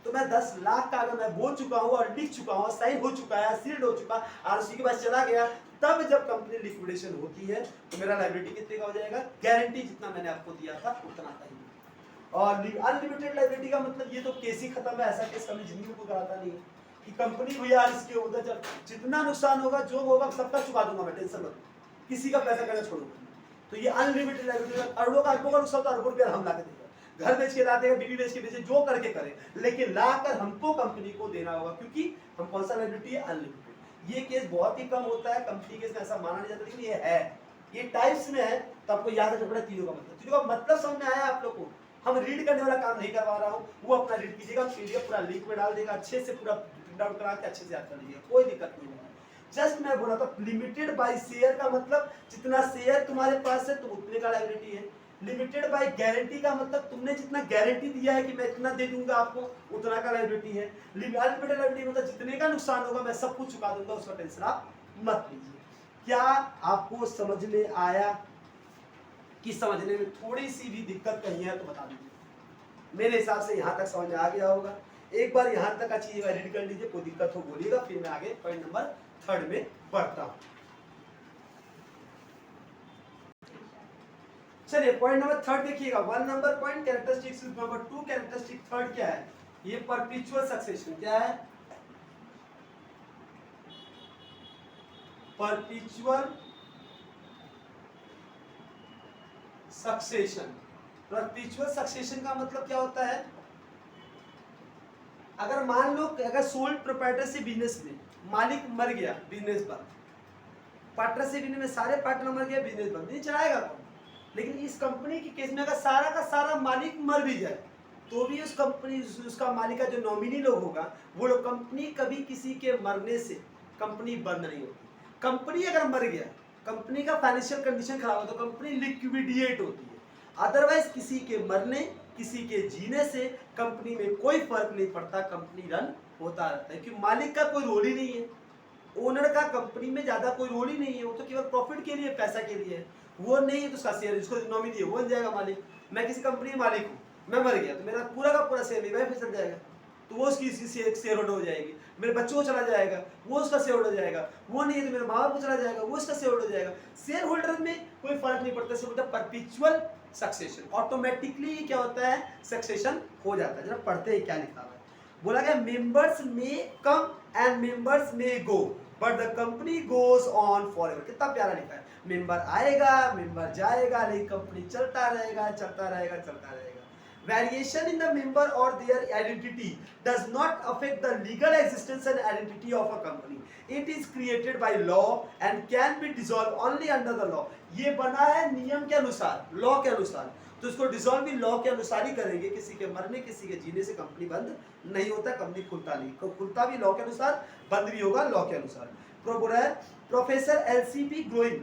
तो मैं 10 लाख का अगर मैं बोल चुका हूँ और लिख चुका हूँ, साइन हो चुका है, सील्ड हो चुका, आरओसी के पास चला गया, तब जब कंपनी लिक्विडेशन होती है तो मेरा लायबिलिटी कितने का हो जाएगा, गारंटी जितना मैंने आपको दिया था उतना का ही। और अनलिमिटेड लायबिलिटी का मतलब ये तो केस ही खत्म है, ऐसा केस कभी जिंदगी में कोई कराता नहीं है कि कंपनी भैया इसके उधर जितना नुकसान होगा, जो होगा सबका चुका दूंगा मैं, टेंशन मत, किसी का पैसा करना छोड़ूंगा। तो ये अनलिमिटेड लायबिलिटी, अरबों का नुकसान तो अरबों रुपया हम ला के देगा, घर बेच के ला देगा, बीवी बेच के बेचे, जो करके करे, लेकिन लाकर हमको कंपनी को देना होगा, क्योंकि हम कौन सा लायबिलिटी है, अनलिमिटेड। ये केस बहुत ही कम होता है, कंपनी केस में ऐसा माना नहीं जाता, लेकिन ये है, ये टाइप्स में है। तो आपको याद रखना पड़ेगा तीनों का मतलब समझ में आया आप लोग को। हम रीड करने वाला काम नहीं करवा रहा हूँ, वो अपना रीड कीजिएगा, पीडीएफ पूरा लिंक में डाल देगा, अच्छे से पूरा प्रिंट आउट करा के अच्छे से याद कर लीजिएगा, कोई दिक्कत नहीं होगा। जस्ट मैं बोला था लिमिटेड बाय शेयर का मतलब जितना शेयर तुम्हारे पास है तुम उतने का लायबिलिटी है। लिमिटेड बाय गारंटी का मतलब तुमने जितना गारंटी दिया है कि मैं इतना दे दूंगा आपको, उतना का लायबिलिटी है। अनलिमिटेड लायबिलिटी मतलब जितने का नुकसान होगा मैं सब कुछ चुका दूंगा, उसका टेंशन आप मत लीजिए। क्या आपको समझ में आया? कि समझने में थोड़ी सी भी दिक्कत कहीं है तो बता दीजिए। मेरे हिसाब से यहाँ तक समझ में आ गया होगा। एक बार यहाँ तक अच्छी रीड कर लीजिए, कोई दिक्कत हो बोलिएगा, फिर मैं आगे पॉइंट नंबर 3 में बढ़ता हूँ। चलिए पॉइंट नंबर 3 देखिएगा। 1 number point characteristics number 2 characteristic 3 क्या है, ये परपेचुअल सक्सेशन। क्या है? Perpetual succession. परपेचुअल सक्सेशन का मतलब क्या होता है, अगर मान लो अगर सोल प्रोप्राइटरशिप बिजनेस में मालिक मर गया, बिजनेस बंद, पार्टनरशिप में सारे पार्टनर मर गए, बिजनेस बंद, नहीं चलाएगा कौन? लेकिन इस कंपनी की केस में अगर सारा का सारा मालिक मर भी जाए तो भी उस कंपनी उसका मालिक का जो नॉमिनी लोग होगा वो लोग, कंपनी कभी किसी के मरने से कंपनी बंद नहीं होती। कंपनी अगर मर गया, कंपनी का फाइनेंशियल कंडीशन खराब हो तो कंपनी लिक्विडिएट होती है। अदरवाइज किसी के मरने किसी के जीने से कंपनी में कोई फर्क नहीं पड़ता, कंपनी रन होता रहता है, क्योंकि मालिक का कोई रोल ही नहीं है, ओनर का कंपनी में ज्यादा कोई रोल ही नहीं है, वो तो केवल प्रॉफिट के लिए, पैसा के लिए है। वो नहीं है तो उसका शेयर, जिसको नॉमिनी है वो बन जाएगा मालिक। मैं किसी कंपनी में मालिक हूँ, मैं मर गया तो मेरा पूरा का पूरा शेयर मेरी वाइफ में चल जाएगा, तो वो उसकी शेयर होल्डर हो जाएगी। मेरे बच्चों को चला जाएगा, वो उसका शेयर होल्डर हो जाएगा। वो नहीं है तो मेरे माँ बाप को चला जाएगा, वो उसका शेयर होल्डर हो जाएगा। शेयर होल्डर में कोई फर्क नहीं पड़ता, सिर्फ परपेचुअल सक्सेशन, ऑटोमेटिकली क्या होता है, सक्सेशन हो जाता है। जरा पढ़ते हैं क्या लिखा हुआ है। बोला गया मेंबर्स में कम एंड मेंबर्स में go but the company goes on forever. कितना प्यारा लिखा है, मेंबर आएगा मेंबर जाएगा, लेकिन कंपनी चलता रहेगा चलता रहेगा चलता रहेगा। Variation in the member or their identity does not affect the legal existence and identity of a company. It is created by law and can be dissolved only under the law. ये बना है नियम के अनुसार, लॉ के अनुसार, तो इसको डिसॉल्व भी लॉ के अनुसार ही करेंगे। किसी के मरने किसी के जीने से कंपनी बंद नहीं होता, कंपनी खुलता नहीं, खुलता भी लॉ के अनुसार, बंद भी होगा लॉ के अनुसार। Professor LCB growing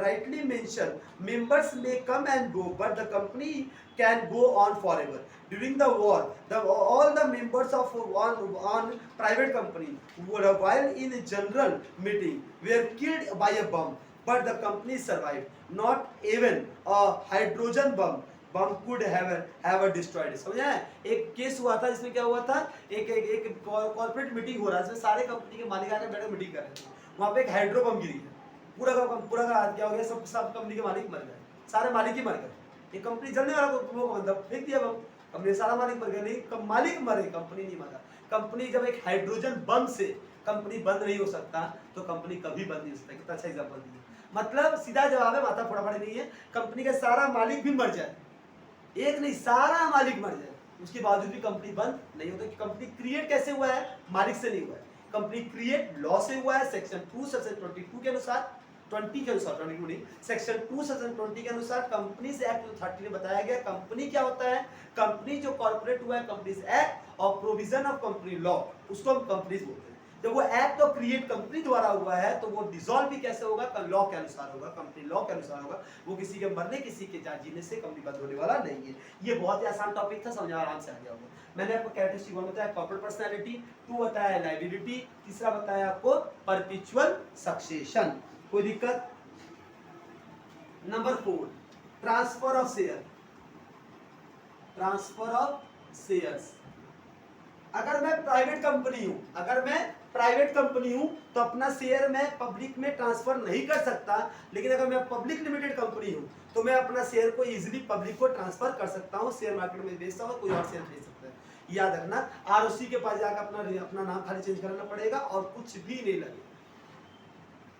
rightly mentioned members may come and go but the company can go on forever. During the war, all the members of one private company while in a general meeting were killed by a bomb, but the company survived. Not even a hydrogen bomb could have destroyed it. समझे? एक केस हुआ था जिसमें क्या हुआ था, एक कॉर्पोरेट मीटिंग हो रहा है, इसमें सारे कंपनी के मालिक आके बैठे मीटिंग कर रहे थे, वहाँ पे एक हाइड्रो बम गिरी है, पूरा का हाथ क्या हो गया, सब कंपनी के मालिक मर गए, सारे मालिक ही मर गए। ये कंपनी जलने वाला वो मतलब फेंक दिया बम, कंपनी सारा मालिक मर गया, नहीं मालिक मरे, कंपनी नहीं मरा। कंपनी जब एक हाइड्रोजन बम से कंपनी बंद नहीं हो सकता तो कंपनी कभी बंद नहीं हो सकता। कितना अच्छा एग्जाम्पल दिया, मतलब सीधा जवाब है, माथा फोड़ाफोड़ी नहीं है। कंपनी का सारा मालिक भी मर जाए, एक नहीं सारा मालिक मर जाए, उसके बावजूद भी कंपनी बंद नहीं होती। कंपनी क्रिएट कैसे हुआ है, मालिक से नहीं हुआ है, कंपनी क्रिएट लॉ से हुआ है। सेक्शन 2 सेक्शन 22 के अनुसार, 20 के अनुसार, 22 नहीं, सेक्शन 2 सेक्शन 20 के अनुसार कंपनीज एक्ट 30 में बताया गया कंपनी क्या होता है। कंपनी जो कॉर्पोरेट हुआ है कंपनीज एक्ट और प्रोविजन ऑफ कंपनी लॉ, उसको हम कंपनीज बोलते हैं। जब वो एक्ट ऑफ क्रिएट कंपनी द्वारा हुआ है तो वो डिसॉल्व भी कैसे होगा, लॉ के अनुसार होगा, कंपनी लॉ के अनुसार होगा। वो किसी के मरने किसी के जीने से कंपनी बंद होने वाला नहीं है। ये बहुत ही आसान टॉपिक था, समझ आराम से आ गया होगा। मैंने आपको कैरेक्टरिस्टिक 1 बताया कॉर्पोरेट पर्सनालिटी, 2 बताया लायबिलिटी, तीसरा बताया आपको परपेचुअल सक्सेशन। कोई दिक्कत? Number 4 transfer of share. Transfer of shares, अगर मैं प्राइवेट कंपनी हूं तो अपना शेयर मैं पब्लिक में ट्रांसफर नहीं कर सकता, लेकिन अगर मैं पब्लिक लिमिटेड कंपनी हूं तो मैं अपना शेयर को इजीली पब्लिक को ट्रांसफर कर सकता हूं, शेयर मार्केट में बेचता हूं, कोई और शेयर बेच सकता है। याद रखना, आरओसी के पास जाकर अपना नाम खाली चेंज करना पड़ेगा और कुछ भी नहीं लगेगा।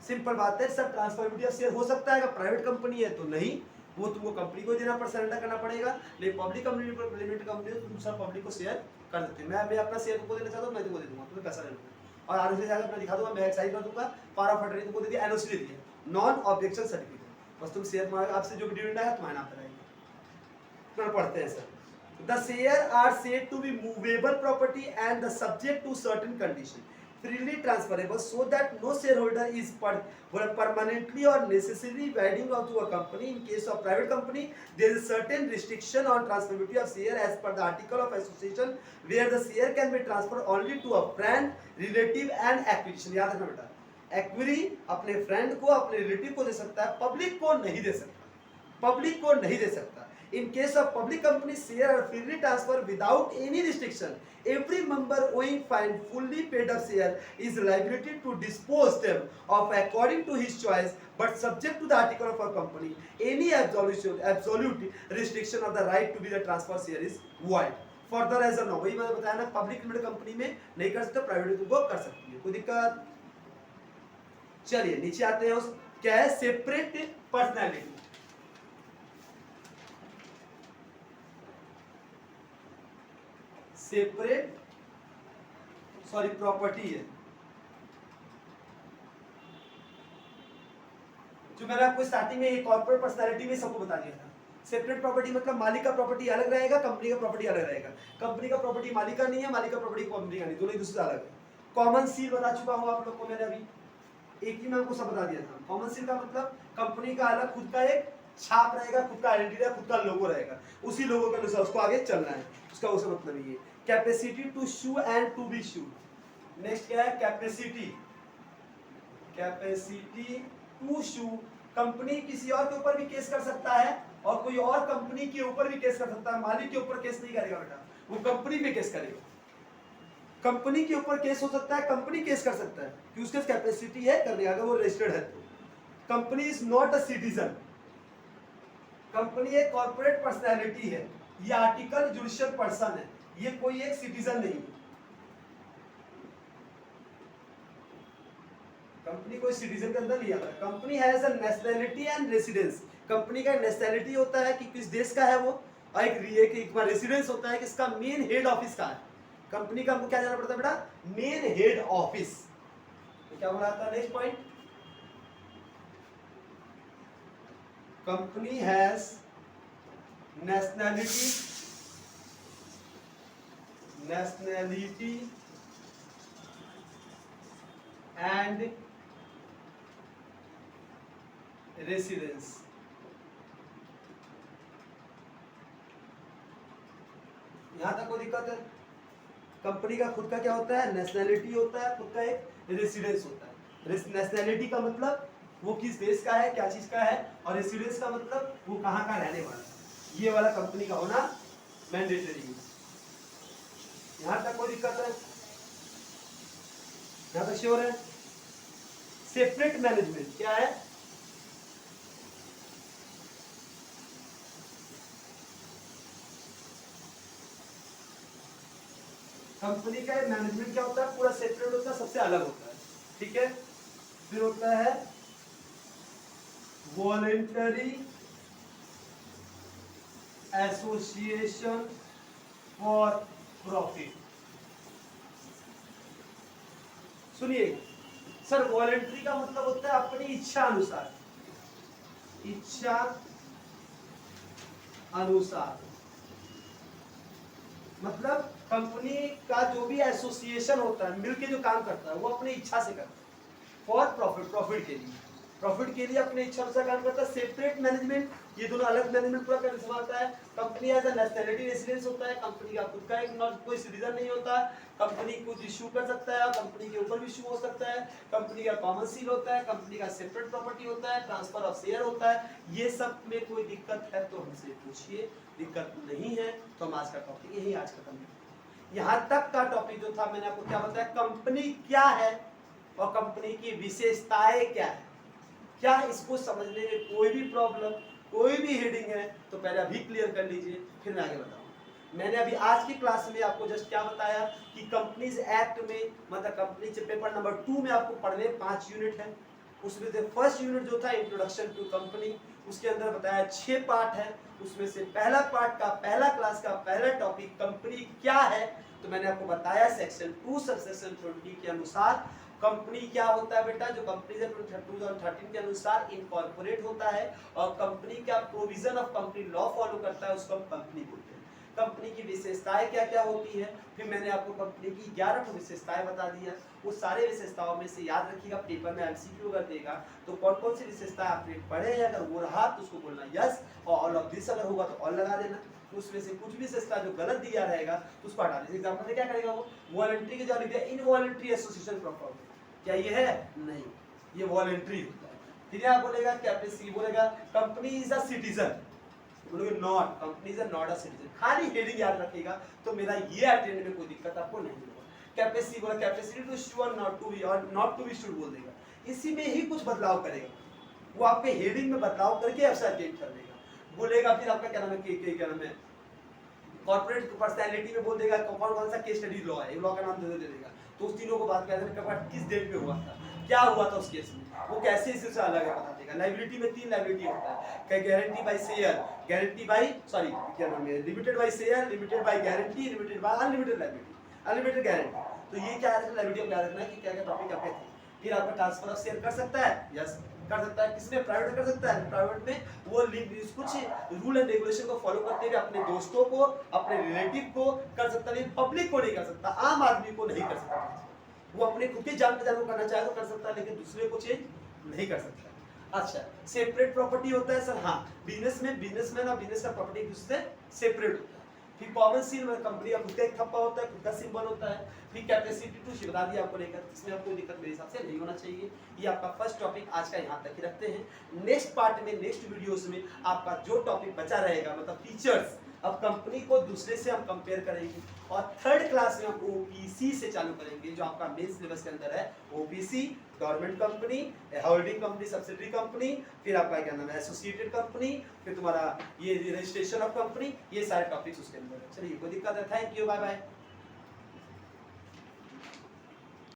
सिंपल बात है सर, ट्रांसफरेबिलिटी ऑफ शेयर हो सकता है, अगर प्राइवेट कंपनी है तो नहीं, वो तुमको कंपनी को देना पड़, सरेंडर करना पड़ेगा। लेकिन पब्लिक कंपनी लिमिटेड कंपनी है तो तुम सब पब्लिक को शेयर कर सकते हैं। मैं अपना शेयर तुमको देना चाहता हूँ, मैं तुमको दे दूंगा, तुम्हें पैसा ले लूंगा और आरओसी जाकर अपना दिखा दूंगा, मैं एक्साइज कर दूंगा, पावर ऑफ अटर्नी तुमको दे दिया, एनओसी दे दिया, नॉन ऑब्जेक्शन सर्टिफिकेट, बस तुम शेयर मांगे, आपसे जो भी डिविडेंड आएगा तुम्हारे नाम पर आएगा। पढ़ते हैं sir, the share are said to be movable property and the subject to certain condition, freely transferable, so that no shareholder is permanently or necessarily binding to a company. In case of private company, there is certain restriction on transferability of share as per the article of association, where the share can be transferred only to a friend, relative and acquisition. याद रखना बेटा, एक्विरी अपने फ्रेंड को, अपने रिलेटिव को दे सकता है, पब्लिक को नहीं दे सकता, पब्लिक को नहीं दे सकता। In case of public company, share are freely transferred without any restriction. Every member owing fine fully paid up share is liability to dispose them of according to his choice, but subject to the article of a company. Any absolute restriction of the right to be the transfer share is void. Further as a no, वही मैंने बताया ना, पब्लिक लिमिटेड कंपनी में नहीं कर सकते, प्राइवेट तुमको कर सकती है, कोई दिक्कत? चलिए नीचे आते हैं, क्या है सेपरेट पर्सनैलिटी। सेपरेट प्रॉपर्टी है, जो मैंने आपको स्टार्टिंग में कॉर्पोरेट पर्सनालिटी में सबको बता दिया था। सेपरेट प्रॉपर्टी मतलब मालिक का प्रॉपर्टी अलग रहेगा, कंपनी का प्रॉपर्टी अलग रहेगा। कंपनी का प्रॉपर्टी मालिक का नहीं है, मालिक का प्रॉपर्टी कंपनी का नहीं, दोनों एक दूसरे से अलग है। कॉमन सील बता चुका हूं आप लोग को मैंने, अभी एक ही में आपको सब बता दिया था। कॉमन सील का मतलब कंपनी का अलग खुद का एक छाप रहेगा, खुद का आइडेंटिटी रहेगा, खुद का लोगो रहेगा, उसी लोगो के अनुसार उसको आगे चलना है, उसका उसे मतलब ये। Capacity to sue and to be sue, next क्या है capacity, capacity to sue, company किसी और के ऊपर भी केस कर सकता है और कोई और कंपनी के ऊपर भी केस कर सकता है, मालिक के ऊपर केस नहीं करेगा बेटा, वो कंपनी पे केस करेगा। कंपनी के ऊपर केस हो सकता है, कंपनी केस कर सकता है कि उसके कैपेसिटी है करने का, अगर वो रजिस्टर्ड है तो। Company is not a citizen, company एक कॉर्पोरेट पर्सनैलिटी है, ये आर्टिकल जुडिशियल पर्सन है, ये कोई एक सिटीजन नहीं है। कंपनी कोई सिटीजन के अंदर नहीं आता। Company has a nationality and residence, company का नेशनैलिटी होता है कि किस देश का है वो, और एक रेसिडेंस होता है कि इसका मेन हेड ऑफिस कहाँ है। कंपनी का हमको क्या जाना पड़ता है बेटा, मेन हेड ऑफिस। तो क्या बोला था next point, company has nationality and residence। यहां तक कोई दिक्कत है? कंपनी का खुद का क्या होता है, नेशनैलिटी होता है, खुद का एक रेसिडेंस होता है। नेशनैलिटी का मतलब वो किस देश का है, क्या चीज का है, और रेसिडेंस का मतलब वो कहाँ का रहने वाला है। ये वाला कंपनी का होना मैंडेटरी है। यहां तक कोई दिक्कत है? यहां तक श्योर है? सेपरेट मैनेजमेंट क्या है, कंपनी का मैनेजमेंट क्या होता है, पूरा सेपरेट होता है, सबसे अलग होता है। ठीक है, फिर होता है वॉलेंटरी एसोसिएशन फॉर प्रॉफिट। सुनिए सर, वॉलेंटरी का मतलब होता है अपनी इच्छा अनुसार, इच्छा अनुसार मतलब कंपनी का जो भी एसोसिएशन होता है, मिलके जो काम करता है, वो अपनी इच्छा से करता है फॉर प्रॉफिट, प्रॉफिट के लिए, प्रॉफिट के लिए अपने इच्छा अनुसार काम करता है। सेपरेट मैनेजमेंट, ये दोनों अलग मैनेजमेंट पूरा करने से आता है। Company as a nationality residence होता है, कंपनी का खुद का एक कोई सिटीजन नहीं होता, कंपनी कुछ इशू कर सकता है, कंपनी के ऊपर भी इशू हो सकता है, कंपनी का कॉमन सील होता है, कंपनी का सेपरेट प्रॉपर्टी होता है, ट्रांसफर ऑफ शेयर होता है। ये सब में कोई दिक्कत है तो हमसे पूछिए, दिक्कत नहीं है तो हम आज का टॉपिक यही आज खत्म करते हैं। यहाँ तक का टॉपिक जो था मैंने आपको क्या बताया, कंपनी क्या है और कंपनी की विशेषताएं क्या है। क्या इसको समझने में कोई भी प्रॉब्लम, कोई भी हेडिंग है तो पहले अभी क्लियर कर लीजिए, फिर मैं आगे बताऊंगा। मैंने अभी आज की क्लास में आपको जस्ट क्या बताया कि कंपनीज एक्ट में, मतलब कंपनी से पेपर नंबर 2 में आपको पढ़ने 5 यूनिट है। उसमें से फर्स्ट यूनिट जो था इंट्रोडक्शन टू कंपनी, उसके अंदर बताया 6 पार्ट है। उसमें से पहला पार्ट का पहला क्लास का पहला टॉपिक कंपनी क्या है, तो मैंने आपको बताया सेक्शन 2 सबसेक्शन 20 के अनुसार कंपनी क्या होता है बेटा, जो कंपनी 2013 के अनुसार इनकॉर्पोरेट होता है और कंपनी का provision of company law follow करता है, उसको हम कंपनी बोलते हैं। कंपनी की विशेषताएं क्या क्या होती है, फिर मैंने आपको कंपनी की 11 विशेषताएं बता दी है। वो सारे विशेषताओं में से याद रखिएगा, पेपर में एमसीक्यू अगर देगा तो कौन कौन सी विशेषताएं आपने पढ़े हैं, अगर वो रहा तो उसको बोलना यस, और ऑल ऑफ दिस अगर होगा तो ऑल लगा देना। उसमें से कुछ विशेषता जो गलत दिया रहेगा तो उसको हटा देना। एग्जांपल में क्या करेगा वो, वॉलंटरी के जो लिख दिया इनवॉलंटरी एसोसिएशन प्रॉपर, क्या ये है, नहीं, ये वॉलंटरी होता है। फिर यहाँ बोलेगा कैपेसिटी, बोलेगा कंपनी इज अ सिटीजन, बोलोगे not, company is not a citizen, खाली हेडिंग याद रखिएगा तो मेरा ये अटेंड में कोई दिक्कत आपको नहीं होगा। कैपेसिटी बोला कैपेसिटी टू इशू और नॉट टू बी, और नॉट टू बी इशूड बोल देगा, इसी में ही कुछ बदलाव करेगा वो, आपके हेडिंग में बदलाव करके एफसार चेंज कर देगा। बोलेगा फिर आपका क्या नाम है, क्या नाम है, कॉर्पोरेट पर्सनैलिटी में बोल देगा कौन कौन सा केस स्टडी लॉ है, लॉ का नाम दे देगा, तो उस तीनों को बात करते हैं किस डेट पे हुआ था, क्या हुआ था उस केस में, वो कैसे इससे अलग है बता देगा। लायबिलिटी में 3 लायबिलिटी होता है, guarantee bye share, guarantee bye sorry क्या नाम है, limited by share, limited by guarantee, limited by unlimited liability, unlimited guarantee. तो ये क्या है, लायबिलिटी को याद रखना है कि क्या क्या टॉपिक आपके थे। फिर आपका ट्रांसफर ऑफ शेयर कर सकता है, यस कर सकता है, किसमें, प्राइवेट कर सकता है, प्राइवेट में वो कुछ रूल एंड रेगुलेशन को फॉलो करते हुए अपने दोस्तों को, अपने रिलेटिव को कर सकता है, पब्लिक को नहीं कर सकता, आम आदमी को नहीं कर सकता। वो अपने खुद के जान पहचान को करना चाहे तो कर सकता है, लेकिन दूसरे को चेंज नहीं कर सकता। अच्छा, सेपरेट प्रॉपर्टी होता है सर, हाँ, बिजनेस में बिजनेसमैन और बिजनेस का प्रॉपर्टी एक दूसरे से सेपरेट होता है। फिर कॉमन सील में कंपनी का खुद का एक थप्पा होता है, खुद का सिंबल होता है। फिर कैपेसिटी टू बता दिया आपको लेकर, इसमें आपको दिक्कत मेरे हिसाब से नहीं होना चाहिए। ये आपका फर्स्ट टॉपिक आज का यहाँ तक ही रखते हैं। नेक्स्ट पार्ट में, नेक्स्ट वीडियोस में आपका जो टॉपिक बचा रहेगा, मतलब फीचर्स, अब कंपनी को दूसरे से हम कंपेयर करेंगे, और थर्ड क्लास में हम ओपीसी से चालू करेंगे, जो आपका मेन सिलेबस के अंदर है। OPC government company, holding company, subsidiary company, फिर आपका क्या नाम है एसोसिएटेड कंपनी, फिर तुम्हारा ये रजिस्ट्रेशन ऑफ कंपनी, ये सारे टॉपिक्स उसके अंदर है। चलिए कोई दिक्कत है, थैंक यू, बाय बाय।